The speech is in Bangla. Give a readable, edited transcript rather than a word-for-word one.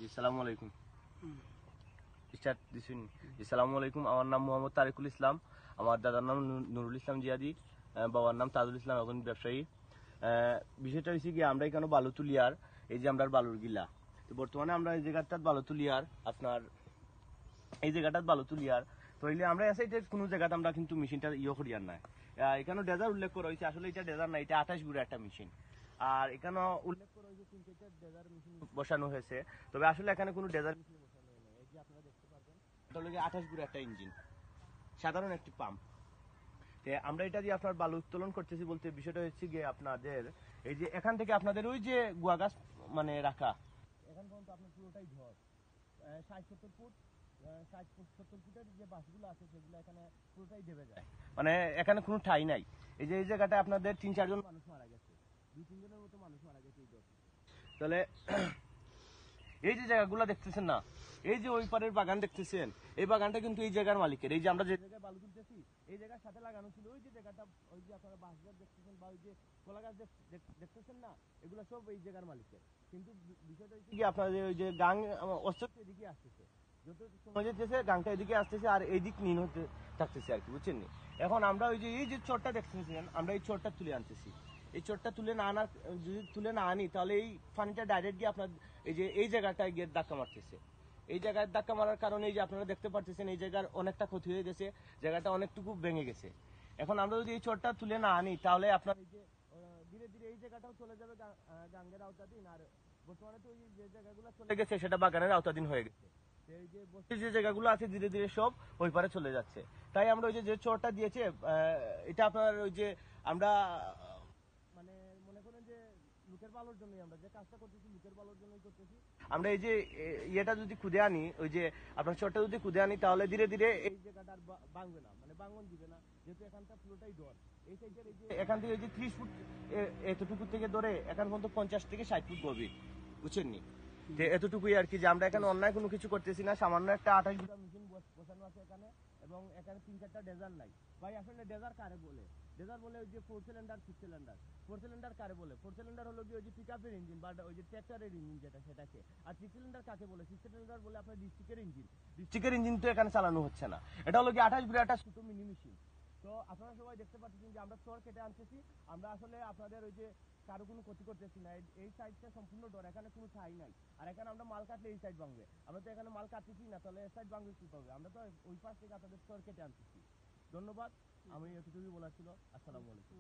আসসালামু আলাইকুম। স্টার্ট দিছেন। আসসালামু আলাইকুম। আমার নাম মোহাম্মদ তারিকুল ইসলাম। আমার দাদার নাম নুরুল ইসলাম জিয়াদি, বাবার নাম তাজুল ইসলাম, এখন ব্যবসায়ী। বিষয়টা হচ্ছে কি, আমরা এখানে বালু তুলিয়ার, এই যে আমরা বালুর গিলা, তো বর্তমানে আমরা এই জায়গাটাত বালু তুলিয়ার, আপনার এই জায়গাটাত বালু তুলিয়ার, তো এলে আমরা এসে কোনো জায়গাতে আমরা কিন্তু মেশিনটা করিয়ার নাই। এখানে ডেজার উল্লেখ করা হয়েছে, আসলে এটা ডেজার না, এটা 28 গুড়া একটা মেশিন। আর এখানে উল্লেখ করা হয়েছে 3-4টা ডেজার মেশিন বসানো হয়েছে, তবে আসলে এখানে কোনো ডেজার মেশিন বসানো হয় না। এই যে আপনারা দেখতে পারবেন, এটা হলো 28 গুড়া একটা ইঞ্জিন, সাধারণ একটি পাম্প। আমরা এটা দিয়ে আপনার বালু উত্তোলন করতেছি বলতে বিষয়টা হচ্ছে গিয়ে, আপনাদের এই যে এখান থেকে আপনাদের ওই যে গুয়া গাছ মানে রাখা, এখান পর্যন্ত আপনার পুরোটাই ঝড়, 60-70 ফুট, 60-70 ফুটের যে বাসগুলো আছে সেগুলো এখানে পুরোটাই ডেবে যায়, মানে এখানে কোনো ঠাই নাই। এই যে এই জায়গাটা আপনাদের 3-4 জন মানুষ মারা গেছে, 2-3 জনের মতো মানুষ মারা গেছে। তাহলে এই যে জায়গাগুলো দেখতেছেন না, এই যে ওই পারের বাগান দেখতেছেন, এই বাগানটা কিন্তু এই জায়গার মালিকের। এই যে আমরা যে জায়গায় বালু তুলতেছি, এই জায়গার সাথে লাগানো ছিল ওই যে জায়গাটা, ওই যে আপনারা বাঁশ গাছ দেখতেছেন বা ওই যে কলা গাছ দেখতেছেন না, এগুলো সব এই জায়গার মালিকের। কিন্তু বিষয়টা হচ্ছে কি, আপনাদের ওই যে গাং অস্ত্র এদিকে আসতেছে, যত সময় যেতেছে গাংটা এদিকে আসতেছে আর এইদিক নীল হতে থাকতেছে আর কি, বুঝছেন নি? এখন আমরা ওই যে এই যে চোরটা দেখতেছেন, আমরা এই চোরটা তুলে আনতেছি। এই চোরটা তুলে না আনার, যদি তুলে না আনি তাহলে এই পানিটা ডাইরেক্ট গিয়ে আপনার এই যে এই জায়গাটায় গিয়ে ধাক্কা মারতেছে। এই জায়গায় ধাক্কা মারার কারণে এই যে আপনারা দেখতে পাচ্ছেন, এই জায়গার অনেকটা ক্ষতি হয়ে গেছে, জায়গাটা অনেকটুকু ভেঙে গেছে। এখন আমরা যদি এই চোরটা তুলে না আনি তাহলে আপনার এই যে ধীরে ধীরে এই জায়গাটাও চলে যাবে গাঙ্গের আওতাধীন, আর বর্তমানে তো ওই যে জায়গাগুলো চলে গেছে সেটা বাগানের আওতাধীন হয়ে গেছে। এই যে বস্তির যে জায়গাগুলো আছে ধীরে ধীরে সব ওই পারে চলে যাচ্ছে। তাই আমরা ওই যে চোরটা দিয়েছে, এটা আপনার ওই যে আমরা মানে মনে করেন যে লোকের ভালোর জন্যই আমরা যে কাজটা করতেছি, লোকের ভালোর জন্যই করতেছি। আমরা এই যে ইয়েটা যদি খুদে আনি, ওই যে আপনার চোরটা যদি খুদে আনি, তাহলে ধীরে ধীরে এই জায়গাটা আর ভাঙবে না, মানে ভাঙন দিবে না, যেহেতু এখানটা পুরোটাই ডর। এই সাইডের এই যে এখান থেকে এই যে 30 ফুট এতটুকু থেকে ধরে এখান পর্যন্ত 50 থেকে 60 ফুট গভীর, বুঝছেন নি? যে এতটুকুই আর কি, যে আমরা এখানে অন্যায় কোনো কিছু করতেছি না। সামান্য একটা 28 গুটা মেশিন বসানো আছে এখানে, এবং এখানে 3-4টা ডেজার নাই। ভাই আসলে ডেজার কারে বলে? ডেজার বলে ওই যে 4 সিলিন্ডার 6 সিলিন্ডার। 4 সিলিন্ডার কারে বলে? 4 সিলিন্ডার হলো কি ওই যে পিকআপের ইঞ্জিন বা ওই যে ট্র্যাক্টরের ইঞ্জিন যেটা, সেটাকে। আর 6 সিলিন্ডার কাকে বলে? 6 সিলিন্ডার বলে আপনার ডিস্ট্রিক্টের ইঞ্জিন। ডিস্ট্রিক্টের ইঞ্জিন তো এখানে চালানো হচ্ছে না, এটা হলো কি 28 গুড়া একটা ছোট মিনি মেশিন। তো আপনারা সবাই দেখতে পাচ্ছেন যে আমরা চর কেটে আনতেছি, আমরা আসলে আপনাদের ওই যে কারো কোনো ক্ষতি করতেছি না। এই সাইডটা সম্পূর্ণ ডর, এখানে কোনো ঠাই নাই। আর এখানে আমরা মাল কাটলে এই সাইড ভাঙবে, আমরা তো এখানে মাল কাটতেছি না, তাহলে এই সাইড ভাঙবে কি পাবে? আমরা তো ওই পাশ থেকে আপনাদের চর কেটে আনতেছি। ধন্যবাদ, আমি এতটুকুই বলার ছিল। আসসালামু আলাইকুম।